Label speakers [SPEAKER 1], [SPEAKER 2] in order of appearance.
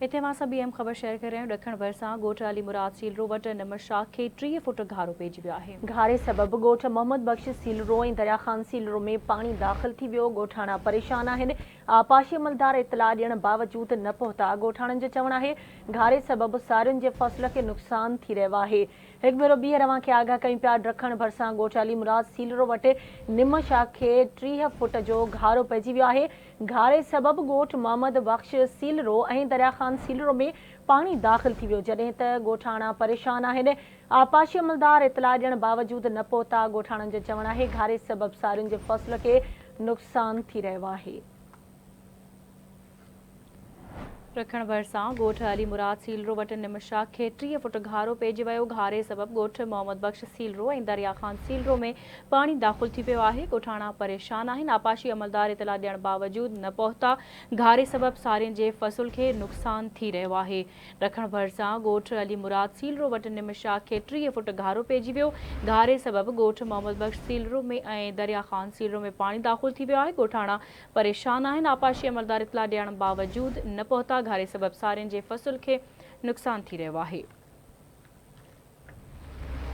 [SPEAKER 1] इते मां सभु अहम ख़बर शेयर करे रहिया आहियूं। ॾखण भरिसां ॻोठ अली मुराद सीलरो वटि निमशाख खे 30 फुट घारो पइजी वियो आहे। घारे सबबि ॻोठ मोहम्मद बख्श सीलरो ऐं दरिया ख़ान सीलरो में पाणी दाख़िल थी वियो। ॻोठाणा परेशान आहिनि। आपाशी अमलदार इतला ॾियण बावजूद न पहुता। ॻोठाणनि जो चवणु आहे घारे सबबि सारियुनि जे फसल खे नुक़सान थी रहियो आहे। हिकु भेरो ॿीहर रवां खे आगाह कयूं पिया। ॾखण भरिसां ॻोठ अली मुराद सीलरो वटि निमशाख खे 30 फुट जो घारो पइजी वियो आहे। घारे सबबि ॻोठ मोहम्मद बख्श सीलरो ऐं दरिया ख़ान सीलरो में पाणी दाख़िल थी वियो। जॾहिं त ॻोठाणा परेशान आहिनि। आपाशी अमलदार इतला ॾियण बावजूद न पहुता। ॻोठाणनि जो चवणु आहे घारे सबबि सारियुनि जे फसल खे नुक़सान थी रहियो आहे। ॾखण भरिसां ॻोठ अली मुराद सीलरो वटि निमशाख खे 30 फुट घारो पइजी वियो। घारे सबबि ॻोठ मोहम्मद बख्श सीलरो ऐं दरिया ख़ान सीलरो में पाणी दाख़िल थी वियो आहे। ॻोठाणा परेशान आहिनि। आपाशी अमलदार इतला ॾियण बावजूद न पहुता। घारे सबबि सारियुनि जे फसल खे नुक़सान थी रहियो आहे। ॾखण भरिसां ॻोठ अली मुराद सीलरो वटि निमशाख खे 30 फुट घारो पइजी वियो। घारे सबबि ॻोठ मोहम्मद बख्श सीलरो में ऐं दरिया ख़ान सीलरो में पाणी दाख़िल थी वियो आहे। ॻोठाणा परेशान आहिनि। आपाशी अमलदार इतला ॾियण बावजूद न पहुता। घारे सबबि सारियुनि जे फसल खे नुक़सान थी रहियो आहे।